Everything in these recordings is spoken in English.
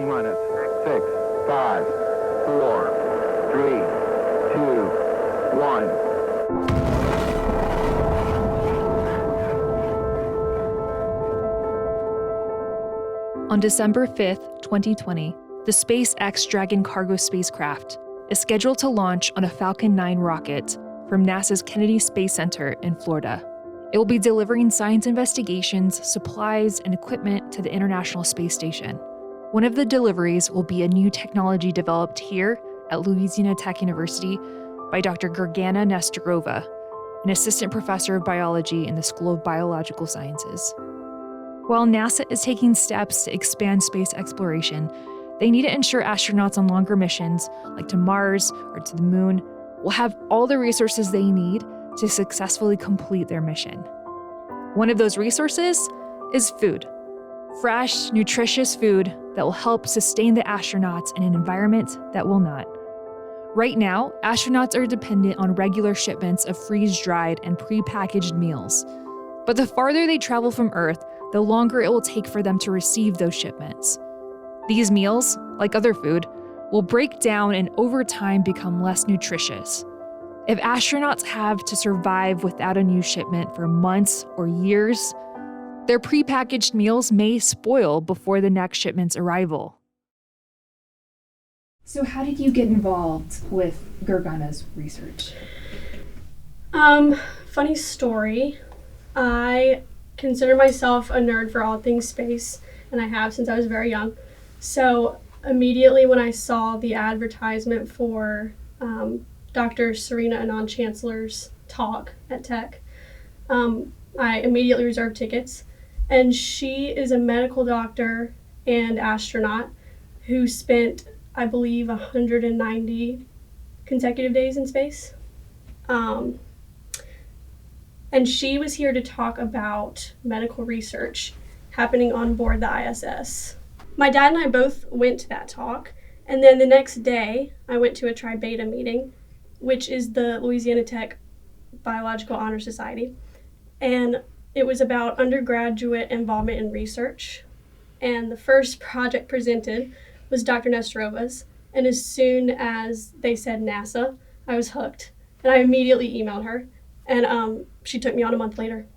T minus 6, 5, 4, 3, 2, 1. On December 5th, 2020, the SpaceX Dragon cargo spacecraft is scheduled to launch on a Falcon 9 rocket from NASA's Kennedy Space Center in Florida. It will be delivering science investigations, supplies, and equipment to the International Space Station. One of the deliveries will be a new technology developed here at Louisiana Tech University by Dr. Gergana Nestorova, an assistant professor of biology in the School of Biological Sciences. While NASA is taking steps to expand space exploration, they need to ensure astronauts on longer missions, like to Mars or to the Moon, will have all the resources they need to successfully complete their mission. One of those resources is food. Fresh, nutritious food that will help sustain the astronauts in an environment that will not. Right now, astronauts are dependent on regular shipments of freeze-dried and pre-packaged meals. But the farther they travel from Earth, the longer it will take for them to receive those shipments. These meals, like other food, will break down and over time become less nutritious. If astronauts have to survive without a new shipment for months or years, their prepackaged meals may spoil before the next shipment's arrival. So how did you get involved with Gergana's research? Funny story. I consider myself a nerd for all things space, and I have since I was very young. So immediately when I saw the advertisement for Dr. Serena Anand-Chancellor's talk at Tech, I immediately reserved tickets. And she is a medical doctor and astronaut who spent, I believe, 190 consecutive days in space. And she was here to talk about medical research happening on board the ISS. My dad and I both went to that talk, and then the next day I went to a Tri-Beta meeting, which is the Louisiana Tech Biological Honor Society, and it was about undergraduate involvement in research. And the first project presented was Dr. Nestorova's, and as soon as they said NASA, I was hooked, and I immediately emailed her. And she took me on a month later.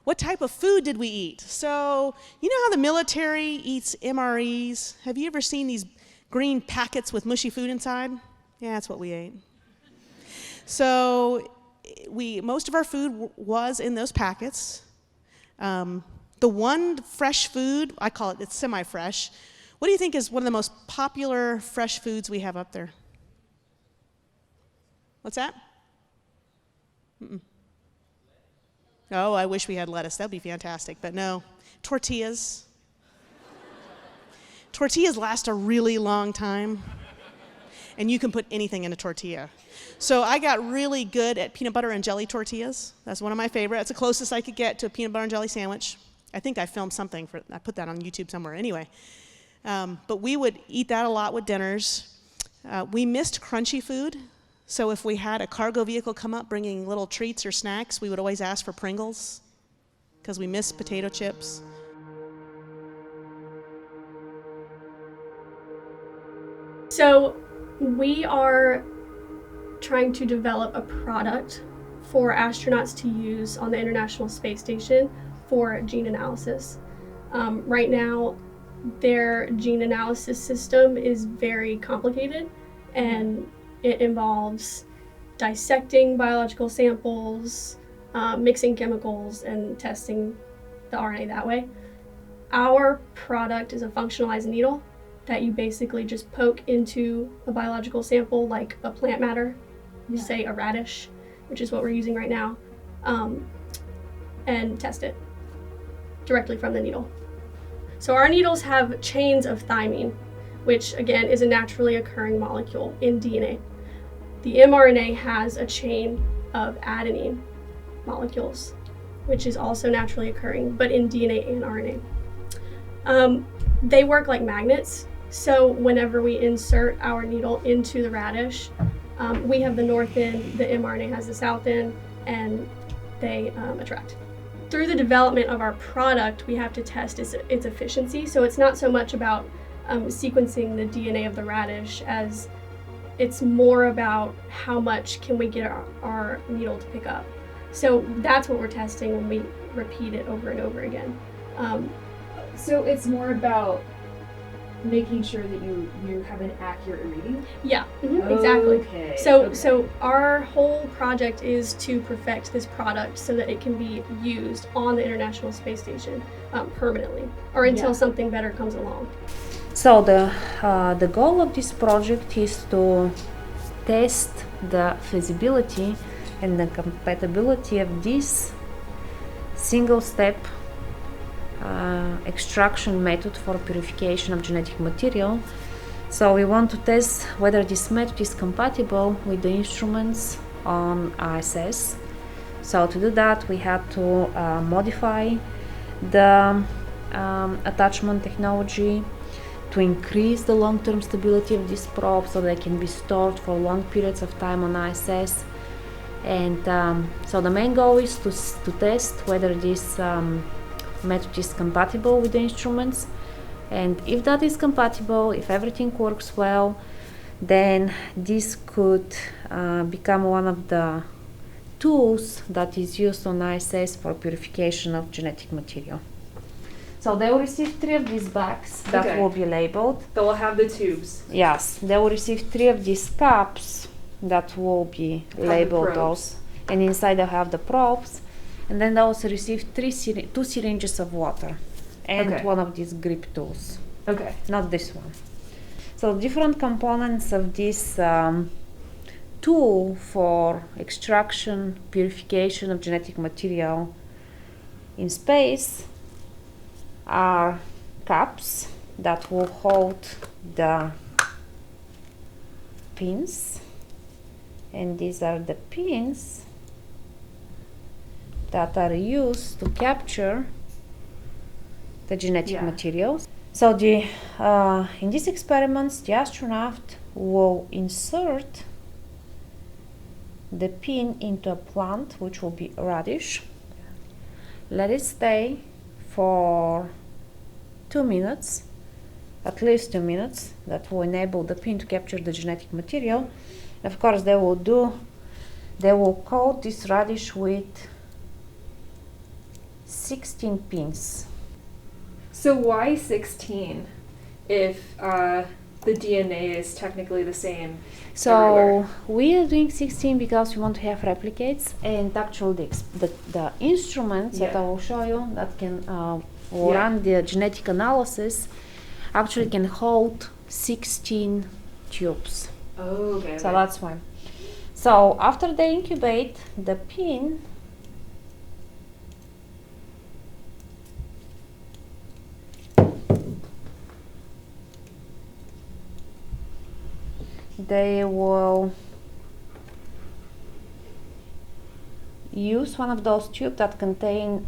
What type of food did we eat? So, you know how the military eats MREs? Have you ever seen these green packets with mushy food inside? Yeah, that's what we ate. So, most of our food was in those packets. The one fresh food, I call it's semi-fresh. What do you think is one of the most popular fresh foods we have up there? What's that? Mm-mm. Oh, I wish we had lettuce. That'd be fantastic, but no. Tortillas. Tortillas last a really long time, and you can put anything in a tortilla. So I got really good at peanut butter and jelly tortillas. That's one of my favorite. That's the closest I could get to a peanut butter and jelly sandwich. I think I filmed something I put that on YouTube somewhere anyway. But we would eat that a lot with dinners. We missed crunchy food. So if we had a cargo vehicle come up bringing little treats or snacks, we would always ask for Pringles because we miss potato chips. So we are trying to develop a product for astronauts to use on the International Space Station for gene analysis. Right now, their gene analysis system is very complicated, and it involves dissecting biological samples, mixing chemicals, and testing the RNA that way. Our product is a functionalized needle that you basically just poke into a biological sample like a plant matter, say a radish, which is what we're using right now, and test it directly from the needle. So our needles have chains of thymine, which again is a naturally occurring molecule in DNA. The mRNA has a chain of adenine molecules, which is also naturally occurring, but in DNA and RNA. They work like magnets, so whenever we insert our needle into the radish, we have the north end, the mRNA has the south end, and they attract. Through the development of our product, we have to test its efficiency, so it's not so much about sequencing the DNA of the radish, as it's more about how much can we get our needle to pick up. So that's what we're testing when we repeat it over and over again. So it's more about making sure that you have an accurate reading? Yeah, exactly. Okay. So our whole project is to perfect this product so that it can be used on the International Space Station permanently, or until something better comes along. So the goal of this project is to test the feasibility and the compatibility of this single-step extraction method for purification of genetic material. So we want to test whether this method is compatible with the instruments on ISS. So to do that, we had to modify the attachment technology to increase the long-term stability of this probe so they can be stored for long periods of time on ISS. And so the main goal is to test whether this method is compatible with the instruments, and if that is compatible, if everything works well, then this could become one of the tools that is used on ISS for purification of genetic material. So they will receive 3 of these bags that will be labeled. They will have the tubes. Yes, they will receive 3 of these cups that will be labeled also, and inside they'll have the probes. And then they also receive 2 syringes of water and one of these grip tools. Okay. Not this one. So different components of this tool for extraction, purification of genetic material in space are cups that will hold the pins, and these are the pins that are used to capture the genetic materials. So in these experiments, the astronaut will insert the pin into a plant, which will be a radish, let it stay for 2 minutes, at least 2 minutes. That will enable the pin to capture the genetic material. Of course, they will coat this radish with 16 pins. So why 16 if the DNA is technically the same everywhere? We are doing 16 because we want to have replicates, and actually the instruments that I will show you that can run the genetic analysis actually can hold 16 tubes. Oh, okay. So that's why. So after they incubate, the pin they will use one of those tubes that contain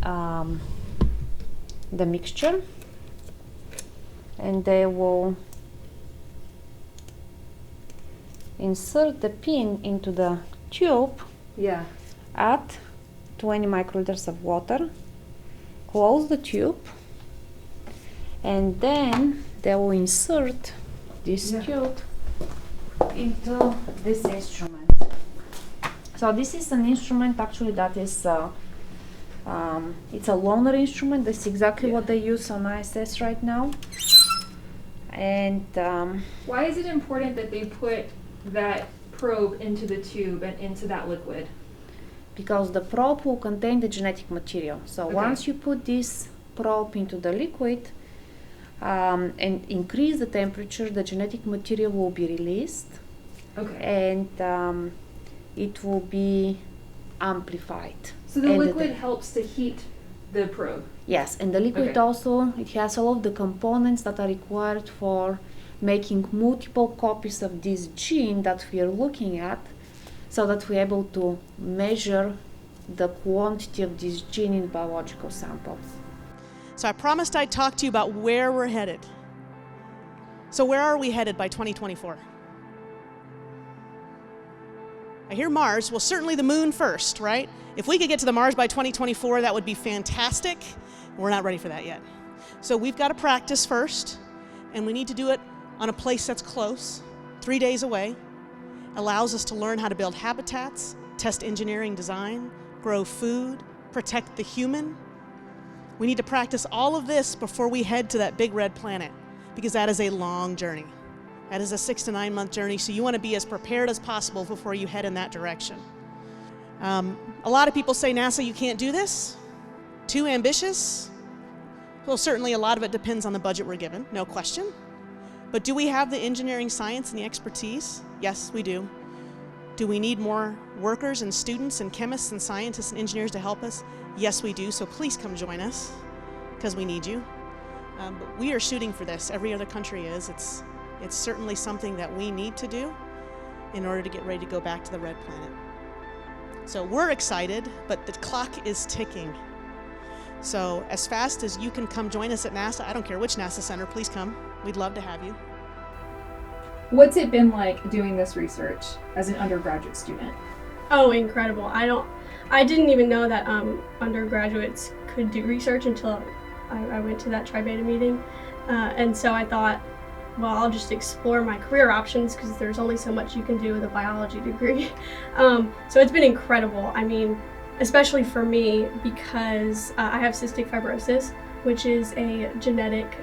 the mixture, and they will insert the pin into the tube at 20 microliters of water, close the tube, and then they will insert this tube into this instrument. So this is an instrument actually that is it's a loaner instrument. That's exactly what they use on ISS right now. And why is it important that they put that probe into the tube and into that liquid? Because the probe will contain the genetic material. So once you put this probe into the liquid and increase the temperature, the genetic material will be released. And it will be amplified. So the liquid helps to heat the probe? Yes, and the liquid also, it has all of the components that are required for making multiple copies of this gene that we are looking at, so that we're able to measure the quantity of this gene in biological sample. So I promised I'd talk to you about where we're headed. So where are we headed by 2024? I hear Mars. Well, certainly the moon first, right? If we could get to the Mars by 2024, that would be fantastic. We're not ready for that yet. So we've got to practice first. and we need to do it on a place that's close, 3 days away. Allows us to learn how to build habitats, test engineering design, grow food, protect the human. We need to practice all of this before we head to that big red planet, because that is a long journey. That is a 6 to 9 month journey, so you want to be as prepared as possible before you head in that direction. A lot of people say, NASA, you can't do this? Too ambitious? Well, certainly a lot of it depends on the budget we're given, no question. But do we have the engineering science and the expertise? Yes, we do. Do we need more workers and students and chemists and scientists and engineers to help us? Yes, we do. So please come join us, because we need you. But we are shooting for this. Every other country is. It's certainly something that we need to do in order to get ready to go back to the red planet. So we're excited, but the clock is ticking. So as fast as you can come join us at NASA, I don't care which NASA center, please come. We'd love to have you. What's it been like doing this research as an undergraduate student? Oh, incredible. I didn't even know that undergraduates could do research until I went to that Tri-Beta meeting. And so I thought, well, I'll just explore my career options, because there's only so much you can do with a biology degree. So it's been incredible. I mean, especially for me, because I have cystic fibrosis, which is a genetic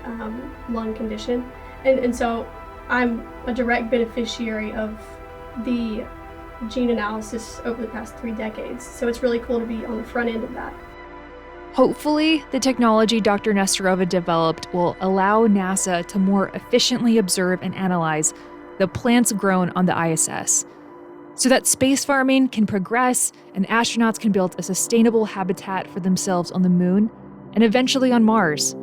lung condition. And so I'm a direct beneficiary of the gene analysis over the past 3 decades. So it's really cool to be on the front end of that. Hopefully, the technology Dr. Nesterova developed will allow NASA to more efficiently observe and analyze the plants grown on the ISS, so that space farming can progress and astronauts can build a sustainable habitat for themselves on the moon and eventually on Mars.